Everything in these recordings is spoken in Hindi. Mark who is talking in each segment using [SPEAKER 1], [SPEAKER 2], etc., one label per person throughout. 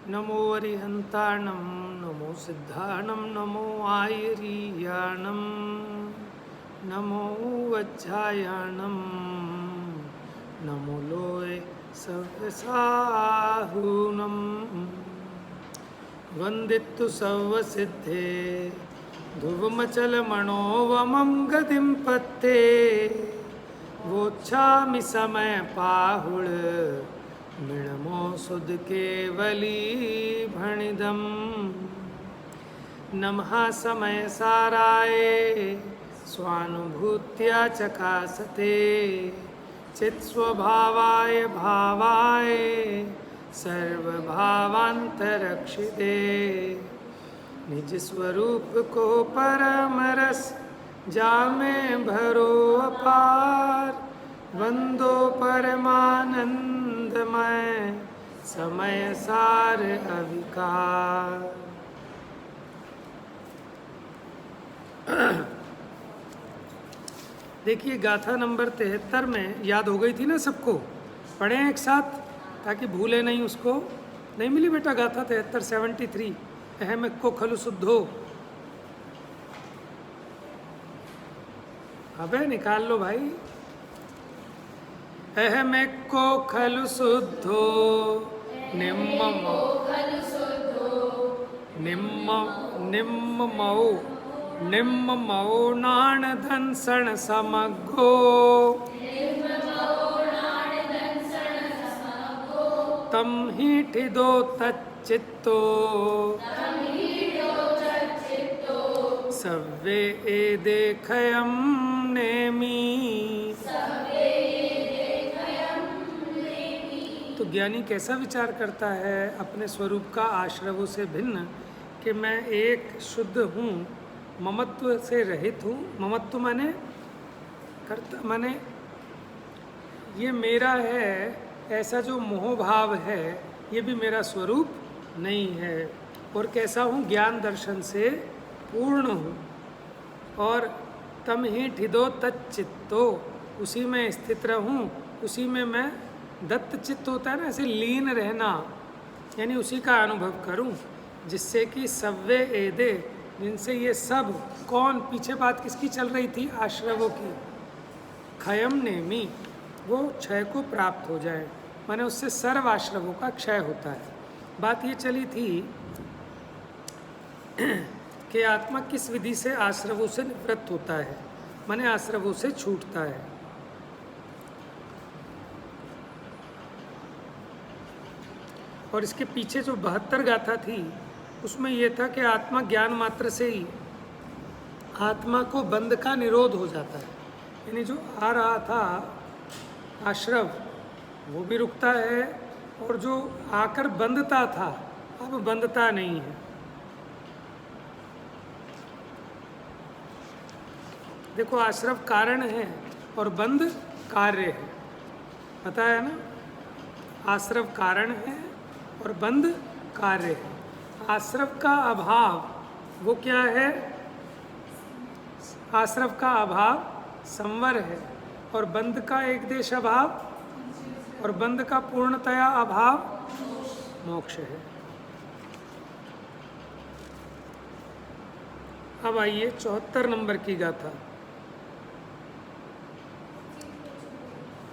[SPEAKER 1] नमो अरिहंताणं नमो सिद्धाणं नमो आयरीयाणं नमो वज्रायाणं नमो लोय सव्यसाहूनं वन्दितु सर्वसिद्धे ध्रुवमचलमणोवमं गतिं पत्ते वोच्छामि समय पाहुळ मिणमो सुद केवली भणिदम नमः समय साराय स्वानुभूत्या चकासते चित्स्वभावाय भावाय सर्वभावांतरक्षिते निज स्वरूप को परम रस जामे भरो अपार वंदो परमानंदमय समय सार अविकार। देखिए गाथा नंबर 73 में याद हो गई थी ना सबको, पढ़ें एक साथ ताकि भूले नहीं उसको। नहीं मिली बेटा गाथा 73 73 अहम को खलु शुद्धो। अबे निकाल लो भाई। अहम को खलु शुद्धो निम्ममो निम्ममो नाण धनसण समग्गो तम ही ठिदो तच्चित्तो सव्वे ए देखयम नेमी। तो ज्ञानी कैसा विचार करता है अपने स्वरूप का आश्रवों से भिन्न कि मैं एक शुद्ध हूँ, ममत्व से रहित हूँ। ममत्व माने कर्ता, माने ये मेरा है, ऐसा जो मोह भाव है ये भी मेरा स्वरूप नहीं है। और कैसा हूँ, ज्ञान दर्शन से पूर्ण हूँ। और तम ही ठिदो तच्चित्तो, उसी में स्थित रहूँ, उसी में मैं दत्त चित्त होता है ना, ऐसे लीन रहना, यानी उसी का अनुभव करूं, जिससे कि सव्वे एदे, जिनसे ये सब, कौन, पीछे बात किसकी चल रही थी, आश्रवों की, खयम नेमी, वो क्षय को प्राप्त हो जाए, माने उससे सर्व आश्रवों का क्षय होता है। बात ये चली थी कि आत्मा किस विधि से आश्रवों से निवृत्त होता है, माने आश्रवों से छूटता है। और इसके पीछे जो 72 गाथा थी उसमें यह था कि आत्मा ज्ञान मात्र से ही आत्मा को बंध का निरोध हो जाता है, यानी जो आ रहा था आश्रव वो भी रुकता है, और जो आकर बंधता था अब बंधता नहीं है। देखो आश्रव कारण है और बंध कार्य है, पता है ना। आश्रव कारण है और बंध कार्य है। आश्रव का अभाव वो क्या है, आश्रव का अभाव संवर है, और बंध का एक देश अभाव, और बंध का पूर्णतया अभाव मोक्ष है। अब आइए 74 नंबर की गाथा।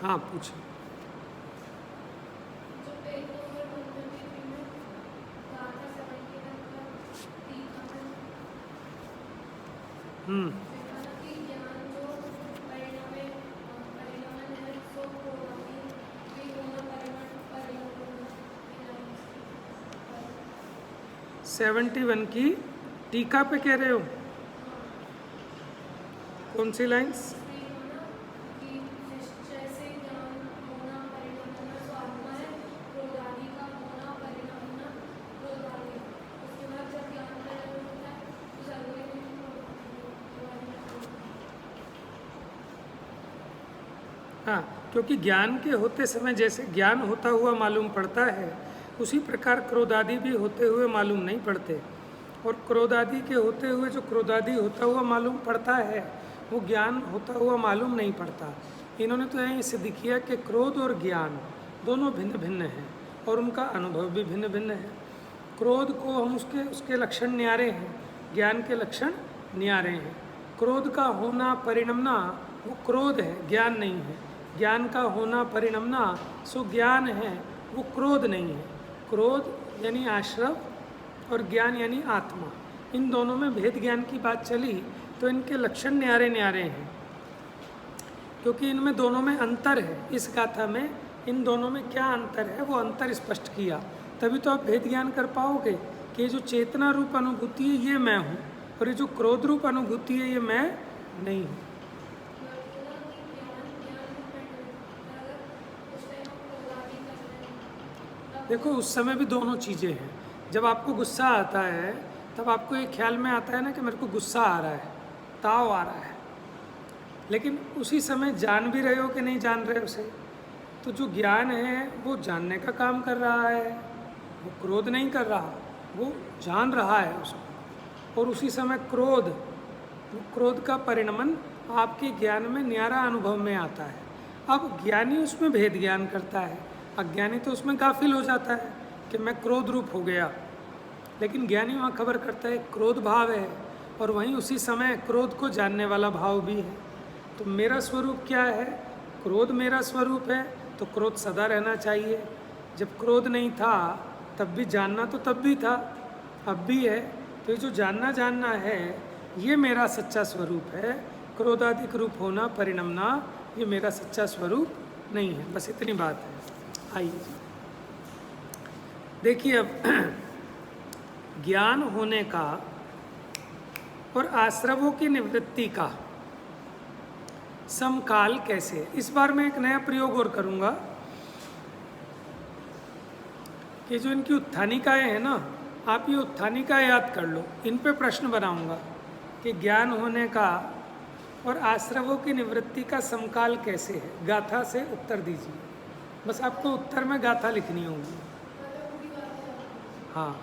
[SPEAKER 1] हाँ पूछिए। सेवेंटी 71 की टीका पे कह रहे हो, कौन सी लाइन्स? हाँ, क्योंकि ज्ञान के होते समय जैसे ज्ञान होता हुआ मालूम पड़ता है, उसी प्रकार क्रोधादि भी होते हुए मालूम नहीं पड़ते। और क्रोधादि के होते हुए जो क्रोधादि होता हुआ मालूम पड़ता है वो ज्ञान होता हुआ मालूम नहीं पड़ता। इन्होंने तो यहीं सिद्ध किया कि क्रोध और ज्ञान दोनों भिन्न भिन्न हैं और उनका अनुभव भी भिन्न भिन्न है। क्रोध को हम उसके उसके लक्षण न्यारे हैं, ज्ञान के लक्षण न्यारे हैं। क्रोध का होना परिणमना वो क्रोध है, ज्ञान नहीं है। ज्ञान का होना परिणमना सो ज्ञान है, वो क्रोध नहीं है। क्रोध यानी आश्रव और ज्ञान यानी आत्मा, इन दोनों में भेद ज्ञान की बात चली तो इनके लक्षण न्यारे न्यारे हैं, क्योंकि इनमें दोनों में अंतर है। इस गाथा में इन दोनों में क्या अंतर है वो अंतर स्पष्ट किया, तभी तो आप भेद ज्ञान कर पाओगे कि ये जो चेतना रूप अनुभूति है ये मैं हूँ, और ये जो क्रोध रूप अनुभूति है ये मैं नहीं हूँ। देखो उस समय भी दोनों चीज़ें हैं। जब आपको गुस्सा आता है तब आपको ये ख्याल में आता है ना कि मेरे को गुस्सा आ रहा है, ताव आ रहा है, लेकिन उसी समय जान भी रहे हो कि नहीं जान रहे उसे। तो जो ज्ञान है वो जानने का काम कर रहा है, वो क्रोध नहीं कर रहा, वो जान रहा है उसको। और उसी समय क्रोध का परिणमन आपके ज्ञान में न्यारा अनुभव में आता है। अब ज्ञानी उसमें भेद ज्ञान करता है, अज्ञानी तो उसमें गाफिल हो जाता है कि मैं क्रोध रूप हो गया, लेकिन ज्ञानी वहाँ खबर करता है क्रोध भाव है, और वहीं उसी समय क्रोध को जानने वाला भाव भी है। तो मेरा स्वरूप क्या है? क्रोध मेरा स्वरूप है, तो क्रोध सदा रहना चाहिए। जब क्रोध नहीं था तब भी जानना तो तब भी था, अब भी है। तो ये जो जानना है ये मेरा सच्चा स्वरूप है। क्रोधाधिक रूप होना परिणमना ये मेरा सच्चा स्वरूप नहीं है। बस इतनी बात है। आइए देखिए अब ज्ञान होने का और आश्रवों की निवृत्ति का समकाल कैसे। इस बार मैं एक नया प्रयोग और करूँगा कि जो इनकी उत्थानिकाएँ हैं ना, आप ये उत्थानिकाएँ याद कर लो, इन पे प्रश्न बनाऊँगा कि ज्ञान होने का और आश्रवों की निवृत्ति का समकाल कैसे है। गाथा से उत्तर दीजिए, बस आपको उत्तर में गाथा लिखनी होगी। हाँ,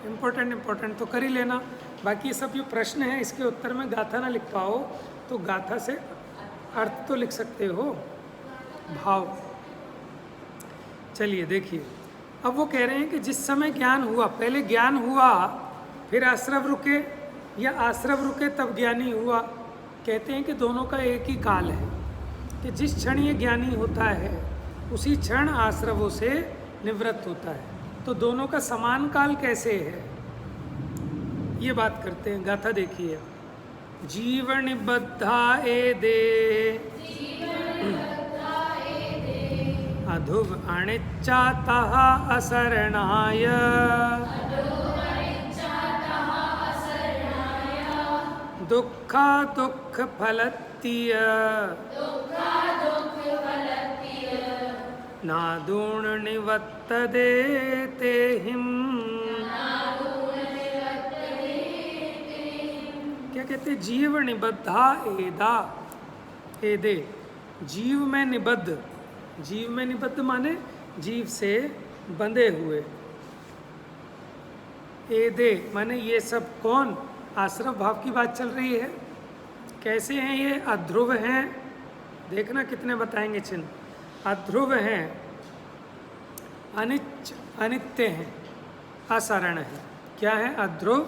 [SPEAKER 1] इम्पोर्टेंट तो कर ही लेना। बाकी सब जो प्रश्न है इसके उत्तर में गाथा ना लिख पाओ तो गाथा से अर्थ तो लिख सकते हो, भाव। चलिए देखिए, अब वो कह रहे हैं कि जिस समय ज्ञान हुआ, पहले ज्ञान हुआ फिर आश्रव रुके, या आश्रव रुके तब ज्ञानी हुआ। कहते हैं कि दोनों का एक ही काल है, कि जिस क्षण ये ज्ञानी होता है उसी क्षण आश्रवों से निवृत्त होता है। तो दोनों का समान काल कैसे है ये बात करते हैं। गाथा देखिए, जीवन बद्धा ए दे अधुव अनिच्चातः असरणाय दुःखा दुःख फलत्य नादूण निवत्तदे ते हिम। क्या कहते? जीव निबद्धा एदा एदे, जीव में निबद्ध। जीव में निबद्ध माने जीव से बंधे हुए। एदे माने ये सब कौन? आश्रव भाव की बात चल रही है। कैसे हैं ये? अध्रुव हैं, देखना कितने बताएंगे चिन्ह। अध्रुव हैं, अनित्य हैं, असरण है। क्या है? अध्रुव,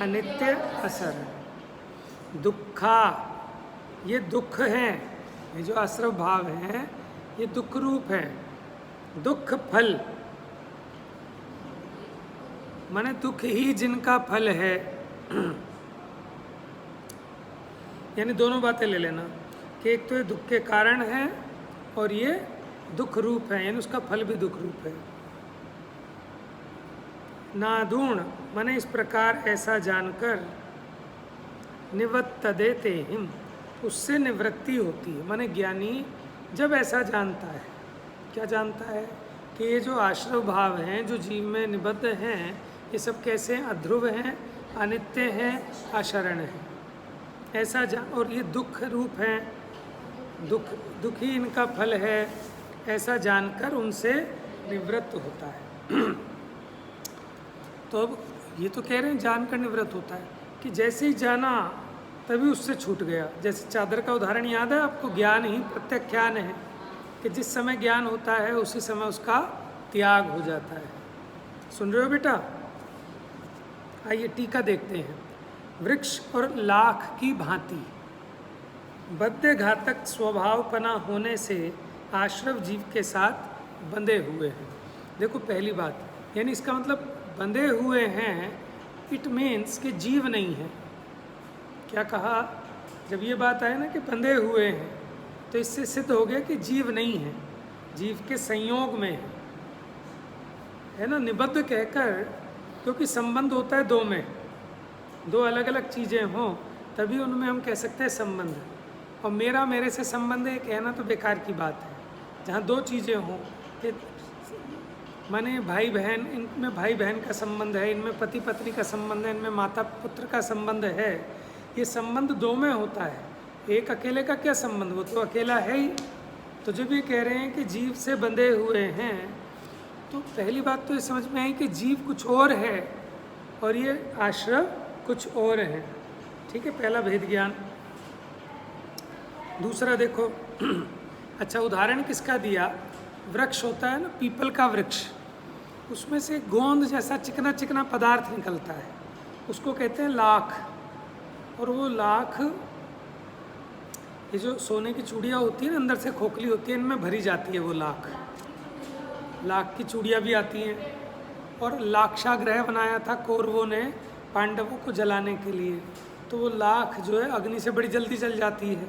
[SPEAKER 1] अनित्य, असरण। दुखा, ये दुख हैं, ये जो आश्रव भाव हैं ये दुख रूप है। दुख फल माने दुख ही जिनका फल है। यानी दोनों बातें ले लेना कि एक तो ये दुख के कारण है और ये दुख रूप है, यानी उसका फल भी दुख रूप है। नादूण माने इस प्रकार ऐसा जानकर निवत्तदे ते हिम, उससे निवृत्ति होती है। माने ज्ञानी जब ऐसा जानता है, क्या जानता है? कि ये जो आश्रव भाव हैं जो जीव में निबद्ध हैं ये सब कैसे हैं? अध्रुव हैं, अनित्य हैं, अशरण हैं। ऐसा और ये दुख रूप हैं, दुख ही इनका फल है, ऐसा जानकर उनसे निवृत्त होता है। तो अब ये तो कह रहे हैं जानकर निवृत्त होता है, कि जैसे ही जाना तभी उससे छूट गया। जैसे चादर का उदाहरण याद है आपको? ज्ञान ही प्रत्यख्यान है, कि जिस समय ज्ञान होता है उसी समय उसका त्याग हो जाता है। सुन रहे हो बेटा? आइए टीका देखते हैं। वृक्ष और लाख की भांति बद्ध घातक स्वभावपना होने से आश्रव जीव के साथ बंधे हुए हैं। देखो पहली बात, यानी इसका मतलब बंधे हुए हैं, इट मीन्स कि जीव नहीं है। क्या कहा? जब ये बात आए ना कि बंधे हुए हैं, तो इससे सिद्ध हो गया कि जीव नहीं है, जीव के संयोग में है ना, निबद्ध कहकर, क्योंकि संबंध होता है दो में, दो अलग अलग चीज़ें हों तभी उनमें हम कह सकते हैं संबंध। और मेरा मेरे से संबंध है कहना तो बेकार की बात है। जहाँ दो चीज़ें हों कि माने भाई बहन, इनमें भाई बहन का संबंध है, इनमें पति पत्नी का संबंध है, इनमें माता पुत्र का संबंध है, ये संबंध दो में होता है। एक अकेले का क्या संबंध, वो तो अकेला है ही। तो जब ये कह रहे हैं कि जीव से बंधे हुए हैं, तो पहली बात तो ये समझ में आई कि जीव कुछ और है और ये आश्रव कुछ और है। ठीक है, पहला भेद ज्ञान। दूसरा देखो, अच्छा उदाहरण किसका दिया? वृक्ष होता है ना, पीपल का वृक्ष, उसमें से गोंद जैसा चिकना चिकना पदार्थ निकलता है, उसको कहते हैं लाख। और वो लाख, ये जो सोने की चूड़ियाँ होती है ना, अंदर से खोखली होती है, इनमें भरी जाती है वो लाख। लाख की चूड़ियाँ भी आती हैं। और लाक्षागृह बनाया था कौरवों ने पांडवों को जलाने के लिए, तो वो लाख जो है अग्नि से बड़ी जल्दी जल जाती है।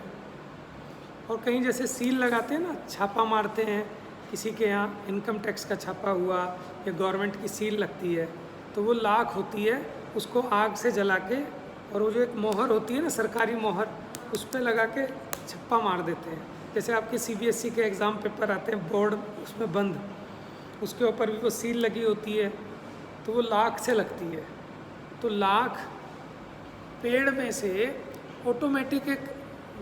[SPEAKER 1] और कहीं जैसे सील लगाते हैं ना, छापा मारते हैं, किसी के यहाँ इनकम टैक्स का छापा हुआ या गवर्नमेंट की सील लगती है, तो वो लाख होती है, उसको आग से जला के, और वो जो एक मोहर होती है ना, सरकारी मोहर, उस पर लगा के छप्पा मार देते हैं। जैसे आपके CBSE के एग्ज़ाम पेपर आते हैं, बोर्ड उसमें बंद, उसके ऊपर भी वो सील लगी होती है, तो वो लाख से लगती है। तो लाख पेड़ में से ऑटोमेटिक एक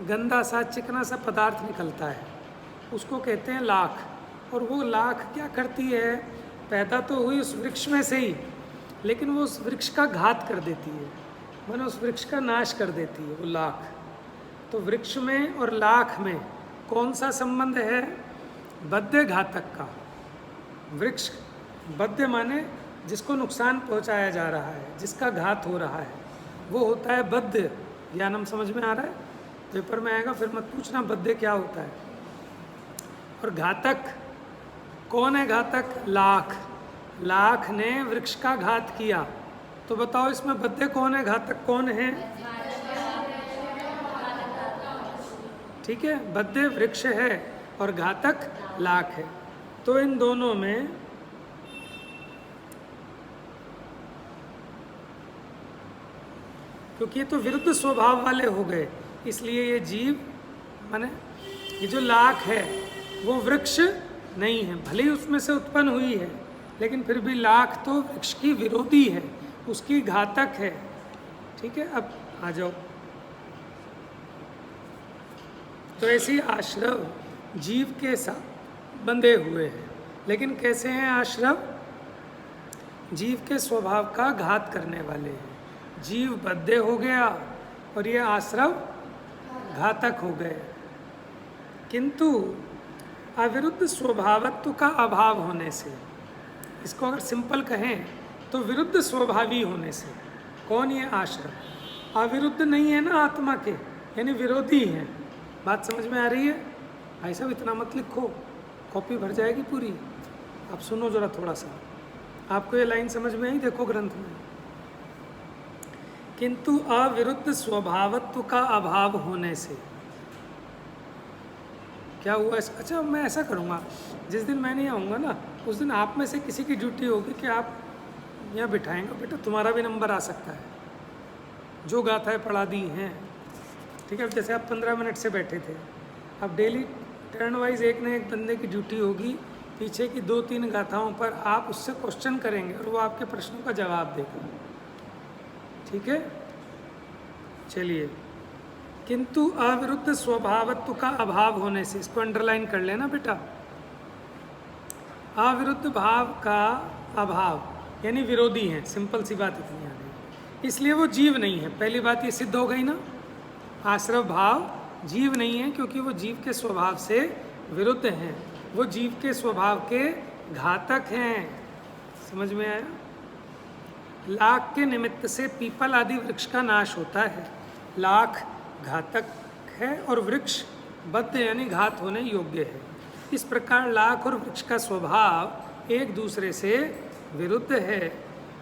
[SPEAKER 1] गंदा सा चिकना सा पदार्थ निकलता है, उसको कहते हैं लाख। और वो लाख क्या करती है? पैदा तो हुई उस वृक्ष में से ही, लेकिन वो उस वृक्ष का घात कर देती है, मानो उस वृक्ष का नाश कर देती है वो लाख। तो वृक्ष में और लाख में कौन सा संबंध है? बद्ध घातक का। वृक्ष बद्ध माने जिसको नुकसान पहुंचाया जा रहा है, जिसका घात हो रहा है, वो होता है बद्ध। ज्ञान हम समझ में आ रहा है? पेपर में आएगा, फिर मत पूछना बद्ध क्या होता है। और घातक कौन है? घातक लाख। लाख ने वृक्ष का घात किया, तो बताओ इसमें बद्ध कौन है, घातक कौन है? ठीक है, बद्ध वृक्ष है और घातक लाख है। तो इन दोनों में क्योंकि ये तो विरुद्ध स्वभाव वाले हो गए, इसलिए ये जीव माने ये जो लाख है वो वृक्ष नहीं है। भले ही उसमें से उत्पन्न हुई है, लेकिन फिर भी लाख तो वृक्ष की विरोधी है, उसकी घातक है। ठीक है, अब आ जाओ। तो ऐसी आश्रव जीव के साथ बंधे हुए हैं, लेकिन कैसे हैं आश्रव? जीव के स्वभाव का घात करने वाले हैं। जीव बद्ध हो गया और ये आश्रव घातक हो गए। किंतु अविरुद्ध स्वभावत्व का अभाव होने से, इसको अगर सिंपल कहें तो विरुद्ध स्वभावी होने से। कौन ये आश्रव? अविरुद्ध नहीं है ना आत्मा के, यानी विरोधी हैं। बात समझ में आ रही है? भाई साहब इतना मत लिखो, कॉपी भर जाएगी पूरी। आप सुनो जरा थोड़ा सा, आपको ये लाइन समझ में आई? देखो ग्रंथ में, किंतु अविरुद्ध स्वभावत्व का अभाव होने से क्या हुआ? अच्छा मैं ऐसा करूँगा, जिस दिन मैं नहीं आऊँगा ना, उस दिन आप में से किसी की ड्यूटी होगी कि आप यहाँ बिठाएंगे, बेटा तुम्हारा भी नंबर आ सकता है, जो गाथाएँ पढ़ा दी हैं। ठीक है, जैसे आप 15 मिनट से बैठे थे, अब डेली टर्न वाइज एक न एक बंदे की ड्यूटी होगी, पीछे की 2-3 गाथाओं पर आप उससे क्वेश्चन करेंगे और वो आपके प्रश्नों का जवाब देगा। ठीक है, चलिए। किंतु अविरुद्ध स्वभावत्व का अभाव होने से, इसको अंडरलाइन कर लेना बेटा। अविरुद्ध भाव का अभाव यानी विरोधी हैं, सिंपल सी बात इतनी आ गई, इसलिए वो जीव नहीं है। पहली बात ये सिद्ध हो गई ना, आश्रव भाव जीव नहीं है, क्योंकि वो जीव के स्वभाव से विरुद्ध हैं, वो जीव के स्वभाव के घातक हैं। समझ में आया? लाख के निमित्त से पीपल आदि वृक्ष का नाश होता है। लाख घातक है और वृक्ष बद्ध यानी घात होने योग्य है। इस प्रकार लाख और वृक्ष का स्वभाव एक दूसरे से विरुद्ध है।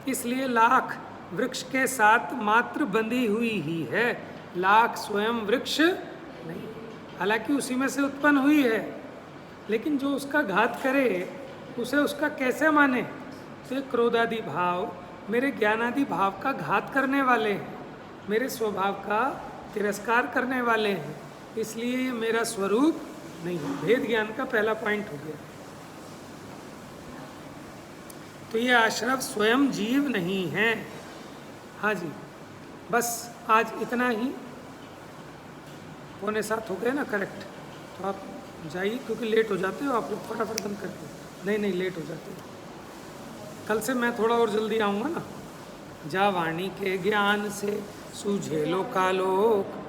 [SPEAKER 1] इसलिए लाख वृक्ष के साथ मात्र बंधी हुई ही है, लाख स्वयं वृक्ष नहीं। हालांकि उसी में से उत्पन्न हुई है, लेकिन जो उसका घात करे उसे उसका कैसे माने? तो ये क्रोधादि भाव मेरे ज्ञानादि भाव का घात करने वाले हैं, मेरे स्वभाव का तिरस्कार करने वाले हैं, इसलिए ये मेरा स्वरूप नहीं है। भेद ज्ञान का पहला पॉइंट हो गया। तो ये आश्रव स्वयं जीव नहीं है। हाँ जी, बस आज इतना ही। 6:45 हो गए ना? करेक्ट। तो आप जाइए, क्योंकि लेट हो जाते हो आप लोग, फटाफट बंद करके। नहीं लेट हो जाते हो। कल से मैं थोड़ा और जल्दी आऊँगा ना। जा वाणी के ज्ञान से सूझे लोकालोक,